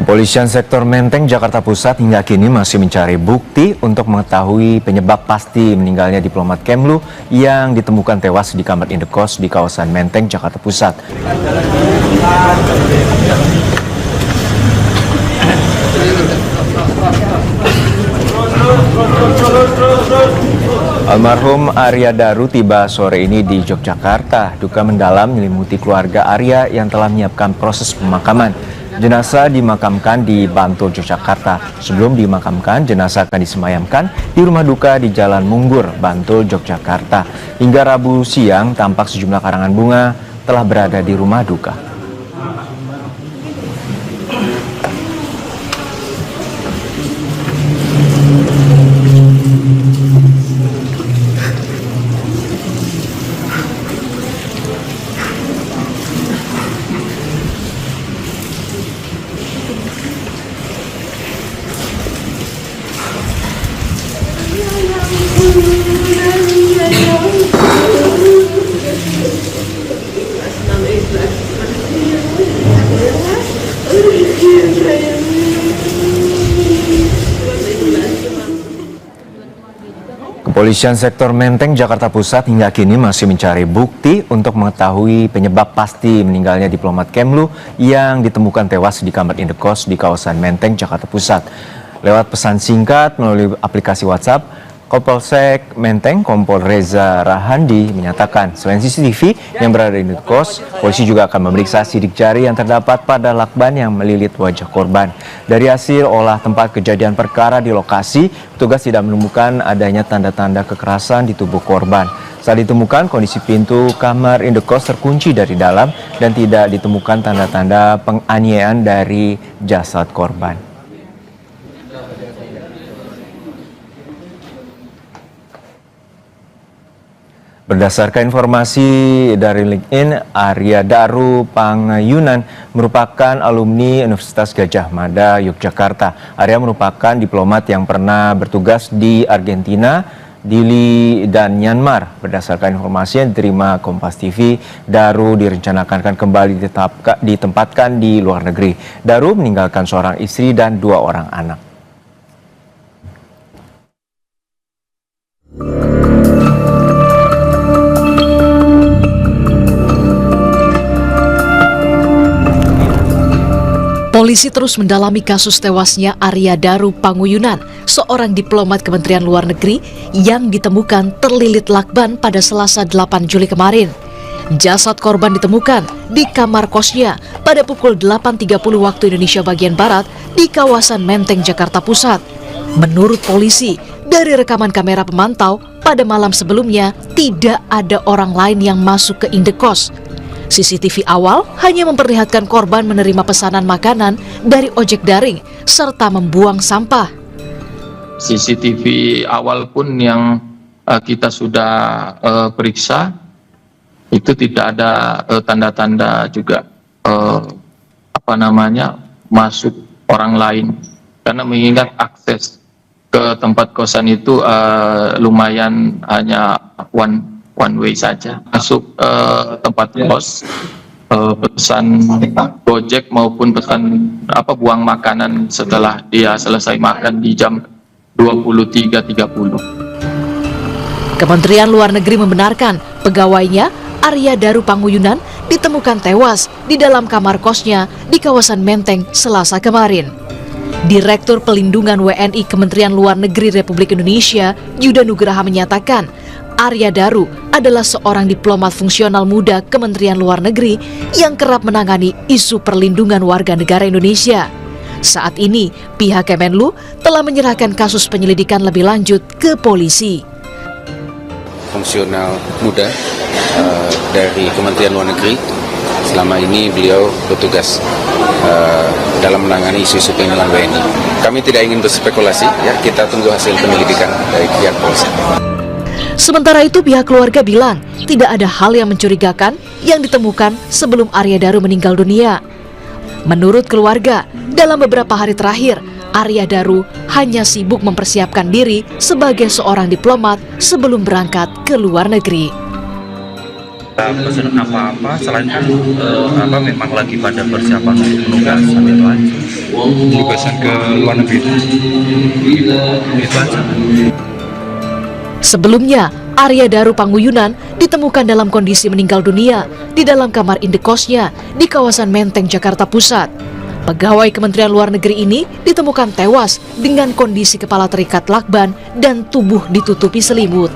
Kepolisian sektor Menteng, Jakarta Pusat hingga kini masih mencari bukti untuk mengetahui penyebab pasti meninggalnya diplomat Kemlu yang ditemukan tewas di kamar indekos di kawasan Menteng, Jakarta Pusat. Almarhum Arya Daru tiba sore ini di Yogyakarta. Duka mendalam menyelimuti keluarga Arya yang telah menyiapkan proses pemakaman. Jenazah dimakamkan di Bantul, Yogyakarta. Sebelum dimakamkan, jenazah akan disemayamkan di rumah duka di Jalan Munggur, Bantul, Yogyakarta. Hingga Rabu siang, tampak sejumlah karangan bunga telah berada di rumah duka. Kepolisian sektor Menteng, Jakarta Pusat hingga kini masih mencari bukti untuk mengetahui penyebab pasti meninggalnya diplomat Kemlu yang ditemukan tewas di kamar indekos di kawasan Menteng, Jakarta Pusat. Lewat pesan singkat melalui aplikasi WhatsApp, Kapolsek Menteng, Kompol Reza Rahandi menyatakan selain CCTV yang berada di indekos, polisi juga akan memeriksa sidik jari yang terdapat pada lakban yang melilit wajah korban. Dari hasil olah tempat kejadian perkara di lokasi, petugas tidak menemukan adanya tanda-tanda kekerasan di tubuh korban. Saat ditemukan, kondisi pintu kamar indekos terkunci dari dalam dan tidak ditemukan tanda-tanda penganiayaan dari jasad korban. Berdasarkan informasi dari LinkedIn, Arya Daru Pangayunan merupakan alumni Universitas Gadjah Mada, Yogyakarta. Arya merupakan diplomat yang pernah bertugas di Argentina, Dili, dan Myanmar. Berdasarkan informasi yang diterima Kompas TV, Daru direncanakan akan kembali ditempatkan di luar negeri. Daru meninggalkan seorang istri dan 2 orang anak. Polisi terus mendalami kasus tewasnya Arya Daru Panguyunan, seorang diplomat Kementerian Luar Negeri yang ditemukan terlilit lakban pada Selasa 8 Juli kemarin. Jasad korban ditemukan di kamar kosnya pada pukul 8.30 waktu Indonesia bagian Barat di kawasan Menteng, Jakarta Pusat. Menurut polisi, dari rekaman kamera pemantau, pada malam sebelumnya tidak ada orang lain yang masuk ke indekos. CCTV awal hanya memperlihatkan korban menerima pesanan makanan dari ojek daring serta membuang sampah. CCTV awal pun yang kita sudah periksa itu tidak ada tanda-tanda juga masuk orang lain, karena mengingat akses ke tempat kosan itu lumayan hanya one way saja. Masuk tempat kos, pesan Gojek maupun pesan buang makanan setelah dia selesai makan di jam 23.30. Kementerian Luar Negeri membenarkan pegawainya Arya Daru Panguyunan ditemukan tewas di dalam kamar kosnya di kawasan Menteng Selasa kemarin. Direktur Pelindungan WNI Kementerian Luar Negeri Republik Indonesia, Yuda Nugraha menyatakan, Arya Daru adalah seorang diplomat fungsional muda Kementerian Luar Negeri yang kerap menangani isu perlindungan warga negara Indonesia. Saat ini, pihak Kemenlu telah menyerahkan kasus penyelidikan lebih lanjut ke polisi. Fungsional muda dari Kementerian Luar Negeri, selama ini beliau bertugas dalam menangani isu-isu perlindungan WNI. Kami tidak ingin berspekulasi, ya, kita tunggu hasil penyelidikan dari pihak polisi. Sementara itu pihak keluarga bilang tidak ada hal yang mencurigakan yang ditemukan sebelum Arya Daru meninggal dunia. Menurut keluarga, dalam beberapa hari terakhir, Arya Daru hanya sibuk mempersiapkan diri sebagai seorang diplomat sebelum berangkat ke luar negeri. Pesan apa-apa selain kan memang lagi pada persiapan untuk penugasan itu aja. penugasan ke luar negeri. Itu aja. Sebelumnya, Arya Daru Panguyunan ditemukan dalam kondisi meninggal dunia di dalam kamar indekosnya di kawasan Menteng, Jakarta Pusat. Pegawai Kementerian Luar Negeri ini ditemukan tewas dengan kondisi kepala terikat lakban dan tubuh ditutupi selimut.